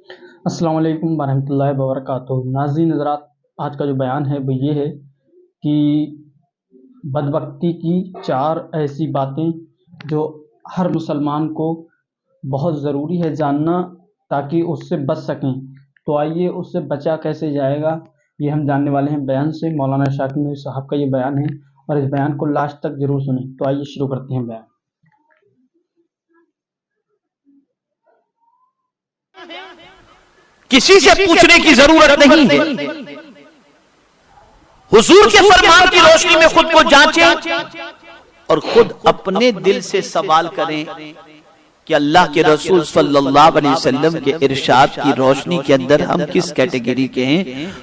السلام علیکم ورحمۃ اللہ وبرکاتہ۔ ناظرین حضرات، آج کا جو بیان ہے وہ یہ ہے کہ بدبختی کی 4 ایسی باتیں جو ہر مسلمان کو بہت ضروری ہے جاننا تاکہ اس سے بچ سکیں۔ تو آئیے اس سے بچا کیسے جائے گا یہ ہم جاننے والے ہیں بیان سے۔ مولانا شاکر نوری صاحب کا یہ بیان ہے اور اس بیان کو لاسٹ تک ضرور سنیں۔ تو آئیے شروع کرتے ہیں بیان۔ کسی سے پوچھنے کی ضرورت نہیں ہے، حضور کے فرمان کی روشنی میں خود کو جانچیں اور خود اپنے دل سے سوال کریں کہ اللہ کے رسول صلی اللہ علیہ وسلم کے ارشاد کی روشنی کے اندر ہم کس کیٹیگری کے ہیں۔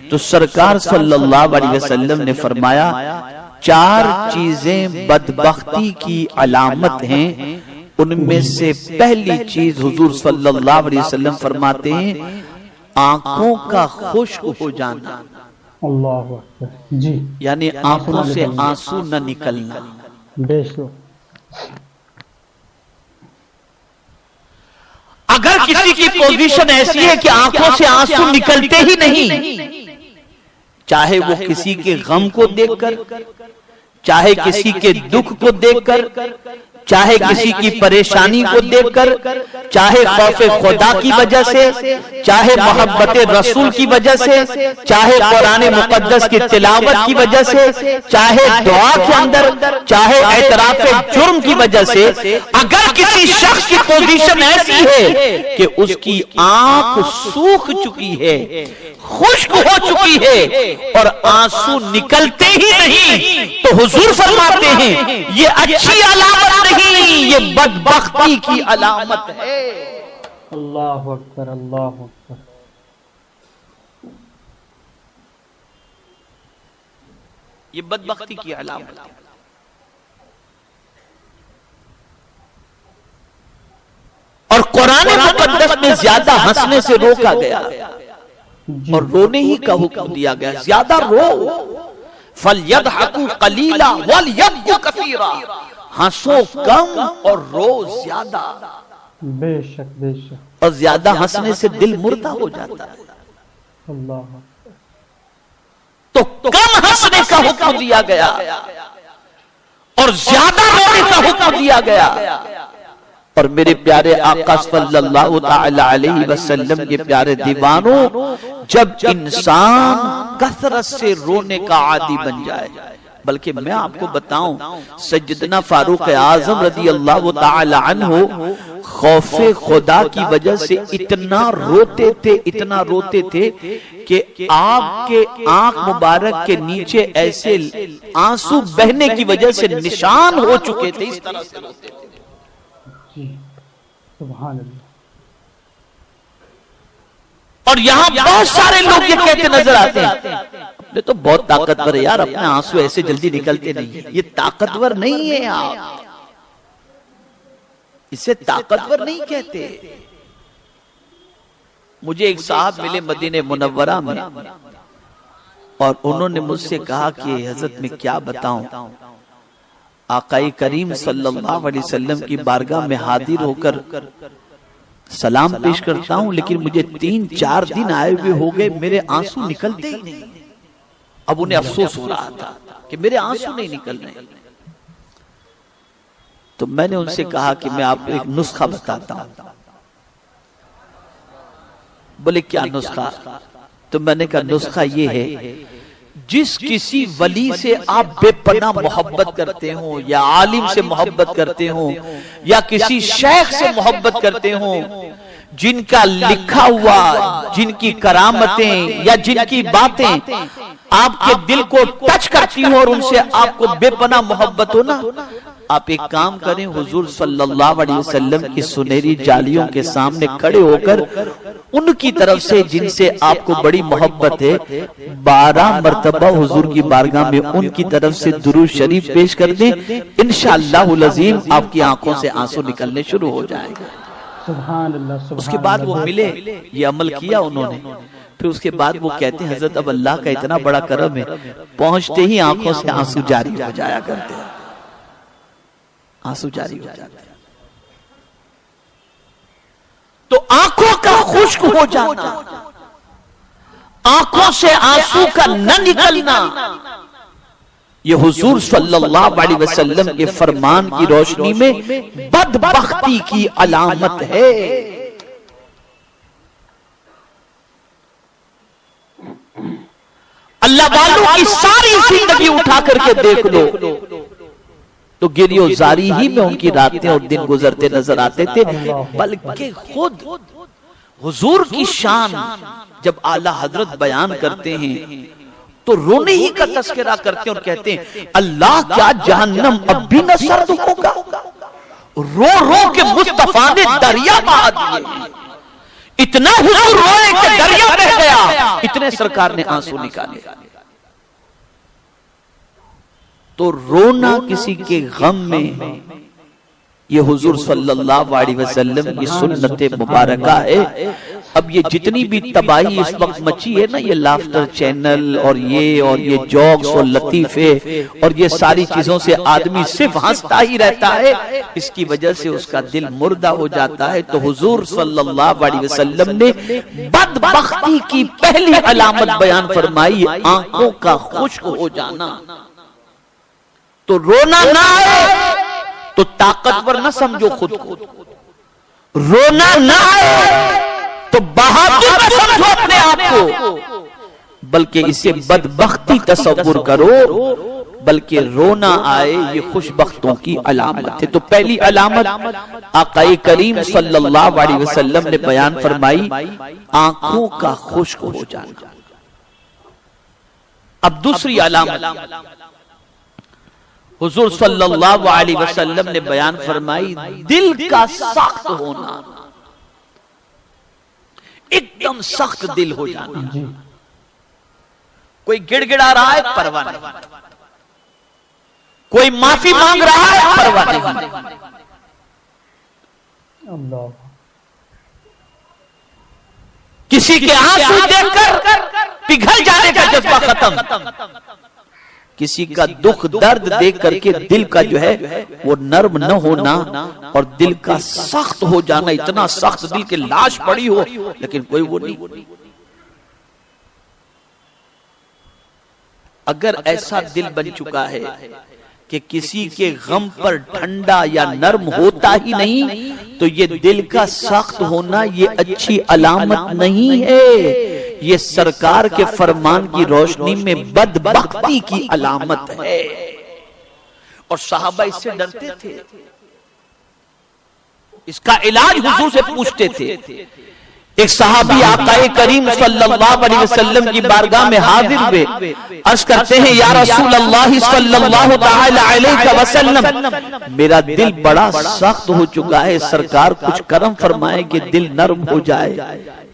تو سرکار صلی اللہ علیہ وسلم نے فرمایا 4 چیزیں بدبختی کی علامت ہیں۔ ان میں سے پہلی چیز حضور صلی اللہ علیہ وسلم فرماتے ہیں آنکھوں کا خشک ہو جانا، اللہ اکبر جی، یعنی آنکھوں سے آنسو نہ نکلنا۔ بے شک اگر کسی کی پوزیشن ایسی ہے کہ آنکھوں سے آنسو نکلتے ہی نہیں، چاہے وہ کسی کے غم کو دیکھ کر، چاہے کسی کے دکھ کو دیکھ کر، چاہے کسی کی پریشانی کو دیکھ کر، چاہے خوف خدا کی وجہ سے، چاہے محبت رسول کی وجہ سے، چاہے قرآن مقدس کی تلاوت کی وجہ سے، چاہے دعا کے اندر، چاہے اعتراف جرم کی وجہ سے، اگر کسی شخص کی پوزیشن ایسی ہے کہ اس کی آنکھ سوکھ چکی ہے، خشک ہو چکی ہے اور آنسو نکلتے ہی نہیں، تو حضور فرماتے ہیں یہ اچھی علامت نہیں، یہ بدبختی کی علامت ہے۔ اللہ اکبر اللہ اکبر۔ یہ بدبختی کی علامت ہے۔ اور قرآن مقدس میں زیادہ ہنسنے سے روکا گیا اور رونے ہی کا حکم دیا گیا، زیادہ رو، فَلْيَضْحَكُوا قَلِيلًا وَلْيَبْكُوا كَثِيرًا، ہنسو کم اور رو زیادہ۔ بے شک بے شک۔ اور زیادہ ہنسنے سے دل مردہ ہو جاتا ہے، اللہ تو کم ہنسنے کا حکم دیا گیا اور زیادہ رونے کا حکم دیا گیا۔ اور میرے پیارے آقا صلی اللہ تعالی علیہ وسلم کے پیارے دیوانوں، جب انسان کثرت سے رونے کا عادی بن جائے، بلکہ میں آپ کو بتاؤں سیدنا فاروق اعظم رضی اللہ تعالی عنہ خوف خدا کی وجہ سے اتنا روتے تھے کہ آپ کے آنکھ مبارک کے نیچے ایسے آنسو بہنے کی وجہ سے نشان ہو چکے تھے، اس طرح سے روتے تھے۔ جی سبحان اللہ۔ اور یہاں بہت سارے لوگ یہ کہتے نظر آتے ہیں یہ تو بہت طاقتور ہے یار، اپنے آنسو ایسے جلدی نکلتے نہیں۔ یہ طاقتور نہیں ہے، آپ اسے طاقتور نہیں کہتے۔ مجھے ایک صاحب ملے مدینہ منورہ میں اور انہوں نے مجھ سے کہا کہ حضرت میں کیا بتاؤں، آقا کریم صلی اللہ علیہ وسلم کی بارگاہ میں حاضر ہو کر سلام پیش کرتا ہوں، لیکن مجھے 3-4 دن آئے ہوئے ہو گئے، میرے آنسو نکلتے ہی نہیں۔ اب انہیں افسوس ہو رہا تھا کہ میرے آنسو نہیں نکل رہے۔ تو میں نے ان سے کہا کہ میں آپ کو ایک نسخہ بتاتا ہوں۔ بولے کیا نسخہ؟ تو میں نے کہا نسخہ یہ ہے، جس کسی ولی سے آپ بے پناہ محبت کرتے ہوں، یا عالم سے محبت کرتے ہوں، یا کسی شیخ سے محبت کرتے ہوں، جن کا لکھا ہوا، جن کی کرامتیں یا جن کی باتیں آپ کے دل کو ٹچ کرتی ہوں اور ان سے آپ کو بے پناہ محبت ہو نا، آپ ایک کام کریں، حضور صلی اللہ علیہ وسلم کی سنہری جالیوں کے سامنے کھڑے ہو کر ان کی طرف سے جن سے آپ کو بڑی محبت ہے 12 مرتبہ حضور کی بارگاہ میں ان کی طرف سے درود شریف پیش کر دیں، انشاءاللہ العظیم آپ کی آنکھوں سے آنسو نکلنے شروع ہو جائے گا۔ سبحان اللہ۔ اس کے بعد وہ ملے، یہ عمل کیا انہوں نے، پھر اس کے بعد وہ کہتے ہیں حضرت اب اللہ کا اتنا بڑا کرم ہے، پہنچتے ہی آنکھوں سے آنسو جاری ہو جایا کرتے ہیں، آنسو جاری ہو جاتے ہیں۔ تو آنکھوں کا خشک ہو جانا، آنکھوں سے آنسو کا نہ نکلنا، یہ حضور صلی اللہ علیہ وسلم کے فرمان کی روشنی میں بدبختی کی علامت ہے۔ اللہ والوں کی ساری زندگی اٹھا کر کے دیکھ لو تو گری و زاری ہی میں ان کی راتیں اور دن گزرتے نظر آتے تھے، بلکہ خود حضور کی شان جب اعلی حضرت بیان کرتے ہیں تو رونے ہی کا تذکرہ کرتے ہیں اور کہتے ہیں اللہ کیا جہنم اب بھی نہ سرد ہوگا، رو رو کے مصطفیٰ نے دریا بہا دیے، اتنا حضور روئے کہ دریا بہ گیا، اتنے سرکار نے آنسو نکالے۔ تو رونا کسی کے غم میں یہ حضور صلی اللہ علیہ وسلم کی سنت مبارکہ ہے۔ اب یہ جتنی بھی تباہی اس وقت مچی ہے نا، یہ لافٹر چینل اور یہ جوکس اور لطیفے اور یہ ساری چیزوں سے آدمی صرف ہنستا ہی رہتا ہے، اس کی وجہ سے اس کا دل مردہ ہو جاتا ہے۔ تو حضور صلی اللہ علیہ وسلم نے بدبختی کی پہلی علامت بیان فرمائی، آنکھوں کا خشک ہو جانا۔ تو رونا نہ آئے تو طاقتور نہ سمجھو خود کو، رونا نہ آئے تو بہادر نہ سمجھو اپنے آپ کو، بلکہ اسے بدبختی تصور کرو، بلکہ رونا آئے یہ خوش بختوں کی علامت ہے۔ تو پہلی علامت آقا کریم صلی اللہ علیہ وسلم نے بیان فرمائی، آنکھوں کا خشک ہو جانا۔ اب دوسری علامت حضور صلی اللہ علیہ وسلم نے بیان فرمائی، دل کا سخت ہونا، ایک دم سخت دل ہو جانا۔ کوئی گڑ گڑا رہا ہے پرواہ نہیں، کوئی معافی مانگ رہا ہے پرواہ نہیں، کسی کے آنسو دیکھ کر پگھل جانے کا جذبہ ختم، کسی کا دکھ درد دیکھ کر کے دل کا جو ہے وہ نرم نہ ہونا اور دل کا سخت ہو جانا، اتنا سخت دل کے لاش پڑی ہو لیکن کوئی وہ نہیں۔ اگر ایسا دل بن چکا ہے کہ کسی کے غم پر ٹھنڈا یا نرم ہوتا ہی نہیں، تو یہ دل کا سخت ہونا یہ اچھی علامت نہیں ہے، یہ سرکار کے فرمان کی روشنی میں بدبختی کی علامت ہے۔ اور صحابہ اس سے ڈرتے تھے، اس کا علاج حضور سے پوچھتے تھے۔ ایک صحابی آقا کریم صلی اللہ علیہ وسلم کی بارگاہ میں حاضر ہوئے، عرض کرتے ہیں یا رسول اللہ صلی اللہ علیہ وسلم، میرا دل بڑا سخت ہو چکا ہے، سرکار کچھ کرم فرمائیں کہ دل نرم ہو جائے۔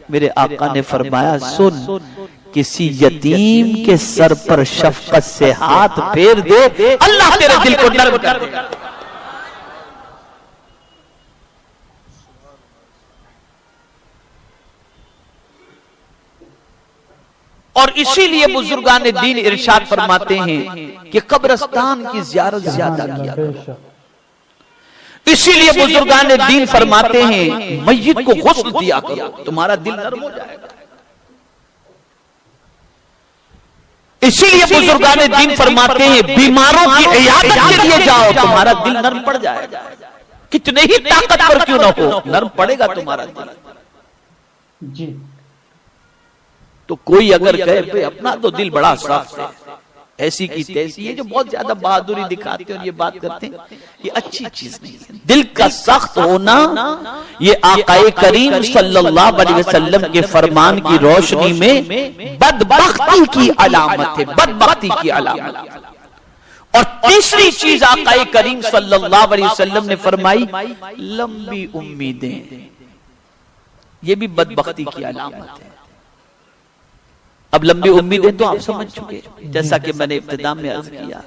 میرے آقا نے فرمایا سن، کسی یتیم کے سر پر شفقت سے ہاتھ پھیر دے، اللہ تیرے دل کو نرم کر دے گا۔ اور اسی لیے بزرگان دین ارشاد فرماتے ہیں کہ قبرستان کی زیارت زیادہ کیا کرو، اسی لیے بزرگان دین فرماتے ہیں میت کو غسل دیا کرو، تمہارا دل نرم ہو جائے گا۔ اسی لیے بزرگان دین فرماتے ہیں بیماروں کی عیادت کے لیے جاؤ، تمہارا دل نرم پڑ جائے گا، کتنے ہی طاقتور کیوں نہ ہو نرم پڑے گا تمہارا دل۔ جی تو کوئی اگر کہے اپنا تو دل بڑا سخت ہے، ایسی کی تیسی، یہ جو بہت زیادہ بہادری دکھاتے ہیں اور یہ بات کرتے ہیں، یہ اچھی چیز نہیں ہے۔ دل کا سخت ہونا یہ آقا کریم صلی اللہ علیہ وسلم کے فرمان کی روشنی میں بدبختی کی علامت ہے، بدبختی کی علامت۔ اور تیسری چیز آقا کریم صلی اللہ علیہ وسلم نے فرمائی، لمبی امیدیں، یہ بھی بدبختی کی علامت ہے۔ اب لمبی امیدیں تو آپ سمجھ چکے، جیسا کہ میں نے ابتدا میں عرض کیا،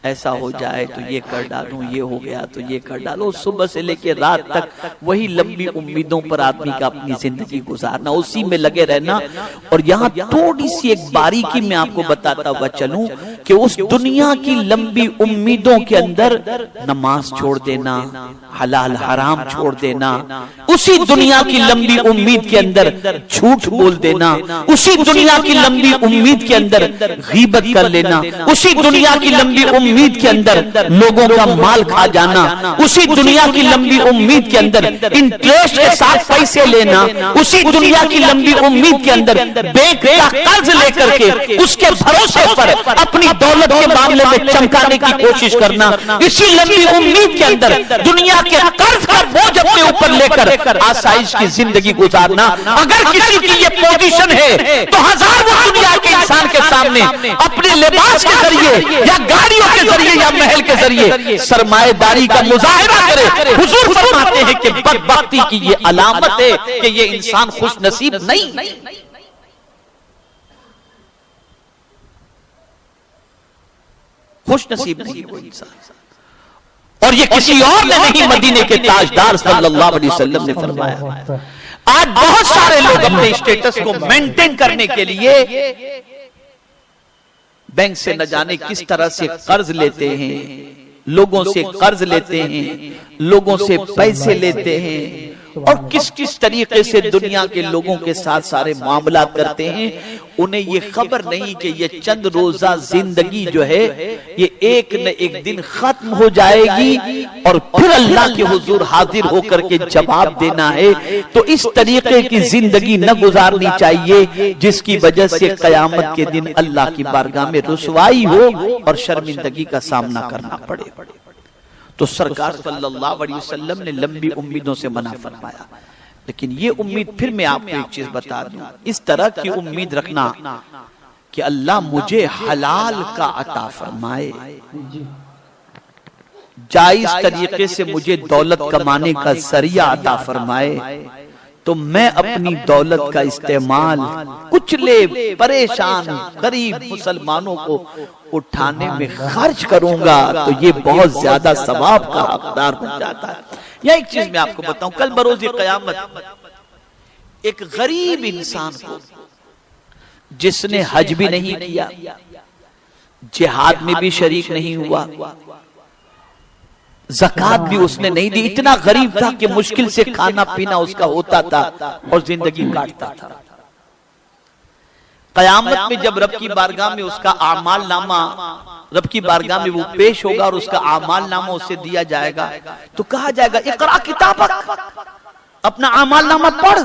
ایسا ہو جائے تو یہ کر ڈالوں، یہ ہو گیا تو یہ کر ڈالو، صبح سے لے کے رات تک وہی لمبی امیدوں پر آدمی کا اپنی زندگی گزارنا، اسی میں لگے رہنا۔ اور یہاں تھوڑی سی ایک باریکی میں آپ کو بتاتا ہوا چلوں کہ اس دنیا کی لمبی امیدوں کے اندر نماز چھوڑ دینا، حلال حرام چھوڑ دینا، اسی دنیا کی لمبی امید کے اندر جھوٹ بول دینا، اسی دنیا کی لمبی امید کے اندر غیبت کر لینا، اسی دنیا کی لمبی امید کے اندر لوگوں کا مال کھا جانا، اسی دنیا کی لمبی امید کے اندر انٹرسٹ کے ساتھ پیسے لینا، اسی دنیا کی لمبی امید کے اندر بینک کا قرض لے کر کے اس کے بھروسے پر اپنی دولت کے معاملے میں چمکانے کی کوشش کرنا، اسی لمبی امید کے اندر دنیا کے قرض کا بوجھ اپنے اوپر لے کر آسائش کی زندگی گزارنا۔ اگر کسی کی یہ پوزیشن ہے تو ہزاروں دنیا کے انسان کے سامنے اپنے لباس کے ذریعے یا گاڑیوں کے ذریعے یا محل کے ذریعے سرمایہ داری کا مظاہرہ کرے۔ حضور فرماتے ہیں کہ بدبختی کی یہ علامت ہے کہ یہ انسان خوش نصیب نہیں، خوش نصیب نہیں وہ انسان۔ اور یہ کسی اور نے نہیں، مدینے کے تاجدار صلی اللہ علیہ وسلم نے فرمایا۔ آج بہت سارے لوگ اپنے اسٹیٹس کو مینٹین کرنے کے لیے بینک سے نہ جانے کس طرح سے قرض لیتے ہیں، لوگوں سے قرض لیتے ہیں، لوگوں سے پیسے لیتے ہیں، اور کس کس طریقے سے دنیا کے لوگوں کے ساتھ سارے معاملات کرتے ہیں۔ انہیں یہ خبر نہیں کہ یہ چند روزہ زندگی جو ہے یہ ایک نہ ایک دن ختم ہو جائے گی اور پھر اللہ کے حضور حاضر ہو کر کے جواب دینا ہے۔ تو اس طریقے کی زندگی نہ گزارنی چاہیے جس کی وجہ سے قیامت کے دن اللہ کی بارگاہ میں رسوائی ہو اور شرمندگی کا سامنا کرنا پڑے۔ تو سرکار صلی اللہ علیہ وسلم نے لمبی امیدوں سے منع فرمایا، لیکن یہ امید پھر میں آپ کو ایک چیز بتا دوں، اس طرح کی امید رکھنا کہ اللہ مجھے حلال کا عطا فرمائے، جائز طریقے سے مجھے دولت کمانے کا ذریعہ عطا فرمائے، تو میں اپنی دولت کا استعمال کچلے پریشان غریب مسلمانوں کو اٹھانے میں خرچ کروں گا، تو یہ بہت زیادہ ثواب کا حقدار بن جاتا ہے۔ یا ایک چیز میں آپ کو بتاؤں، کل بروز قیامت ایک غریب انسان کو جس نے حج بھی نہیں کیا، جہاد میں بھی شریک نہیں ہوا، زکات بھی اس نے نہیں دی، اتنا غریب تھا کہ مشکل سے کھانا پینا اس کا ہوتا تھا اور زندگی کاٹتا تھا، قیامت میں جب رب کی بارگاہ میں اس کا اعمال نامہ رب کی بارگاہ میں وہ پیش ہوگا اور اس کا اعمال نامہ اسے دیا جائے گا، تو کہا جائے گا اقرا کتابک، اپنا اعمال نامہ پڑھ۔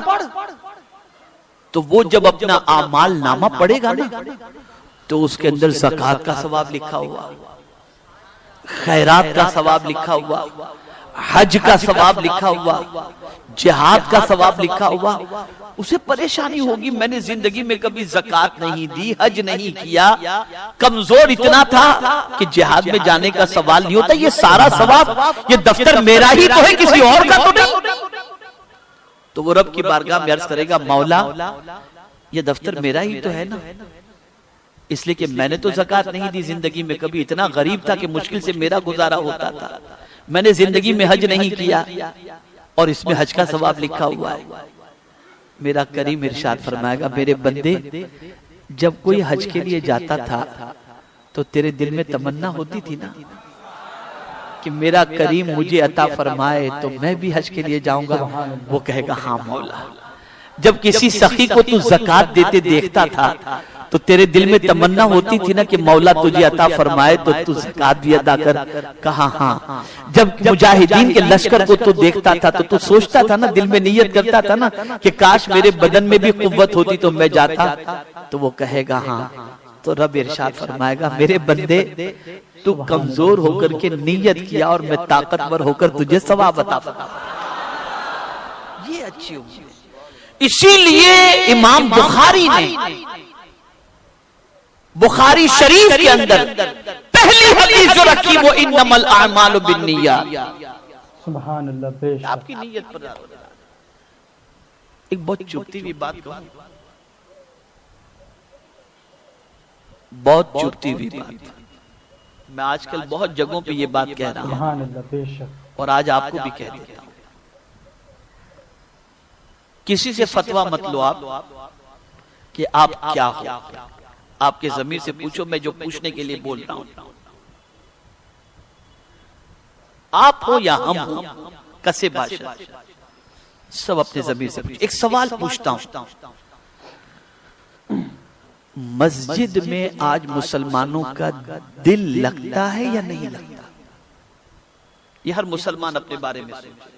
تو وہ جب اپنا اعمال نامہ پڑھے گا نا تو اس کے اندر زکات کا ثواب لکھا ہوا، خیرات کا ثواب لکھا ہوا، حج کا ثواب لکھا ہوا، جہاد کا ثواب لکھا ہوا۔ اسے پریشانی ہوگی، میں نے زندگی میں کبھی زکات نہیں دی، حج نہیں کیا، کمزور اتنا تھا کہ جہاد میں جانے کا سوال نہیں ہوتا، یہ سارا ثواب یہ دفتر میرا ہی تو ہے، کسی اور کا تو نہیں۔ تو وہ رب کی بارگاہ میں عرض کرے گا، مولا یہ دفتر میرا ہی تو ہے نا، اس لیے کہ میں نے تو زکات نہیں دی زندگی میں کبھی، اتنا غریب تھا کہ مشکل سے میرا گزارا ہوتا تھا، میں نے زندگی میں حج نہیں کیا اور اس میں حج کا ثواب لکھا ہوا ہے۔ میرا کریم ارشاد فرمائے گا، میرے بندے جب کوئی حج کے لیے جاتا تھا تو تیرے دل میں تمنا ہوتی تھی نا کہ میرا کریم مجھے عطا فرمائے تو میں بھی حج کے لیے جاؤں گا؟ وہ کہے گا ہاں مولا۔ جب کسی سخی کو تو زکات دیتے دیکھتا تھا تو تیرے دل میں تمنا ہوتی تھی نا کہ مولا تجھے عطا فرمائے تو تو زکات بھی ادا کر؟ کہا ہاں۔ جب مجاہدین کے لشکر کو تو دیکھتا تھا تو تو سوچتا تھا نا، دل میں نیت کرتا تھا نا کہ کاش میرے بدن میں بھی قوت ہوتی تو میں جاتا؟ تو وہ کہے گا ہاں۔ تو رب ارشاد فرمائے گا، میرے بندے تو کمزور ہو کر کے نیت کیا اور میں طاقتور ہو کر تجھے ثواب عطا فرمایا۔ یہ اچھی امید ہے۔ اسی لیے امام بخاری نے بخاری شریف کے اندر پہلی حدیث جو رکھی وہ انما الاعمال بالنیات، سبحان اللہ، بے شک آپ کی نیت پر۔ ایک بہت چبھتی ہوئی بات کہوں، بہت چبھتی ہوئی بات، میں آج کل بہت جگہوں پہ یہ بات کہہ رہا ہوں، سبحان اللہ، بے شک، اور آج آپ کو بھی کہہ دیتا ہوں، کسی سے فتویٰ مت لو آپ کہ آپ کیا ہو، آپ کے ضمیر سے پوچھو، میں جو پوچھنے کے لیے بولتا ہوں، آپ ہو یا ہم ہو، کسے باشد، سب اپنے ضمیر سے پوچھو۔ ایک سوال پوچھتا ہوں، مسجد میں آج مسلمانوں کا دل لگتا ہے یا نہیں لگتا؟ یہ ہر مسلمان اپنے بارے میں سوچے۔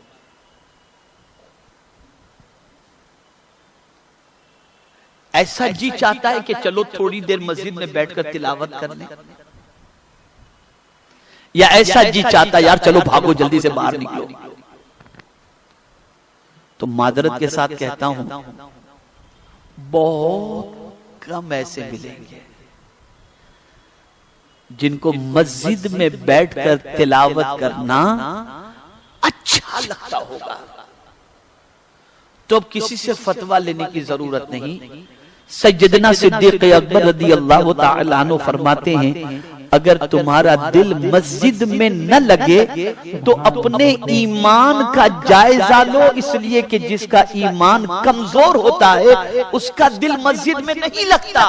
ایسا جی چاہتا ہے کہ چلو تھوڑی دیر مسجد میں بیٹھ کر تلاوت کر لیں، یا ایسا جی چاہتا ہے یار چلو بھاگو جلدی سے باہر نکلو؟ تو معذرت کے ساتھ کہتا ہوں بہت کم ایسے ملیں گے جن کو مسجد میں بیٹھ کر تلاوت کرنا اچھا لگتا ہوگا۔ تو اب کسی سے فتویٰ لینے کی ضرورت نہیں۔ سیدنا صدیق اکبر رضی اللہ تعالی عنہ فرماتے ہیں اگر تمہارا دل مسجد میں نہ لگے تو اپنے ایمان کا جائزہ لو، اس لیے کہ جس کا ایمان کمزور ہوتا ہے اس کا دل مسجد میں نہیں لگتا۔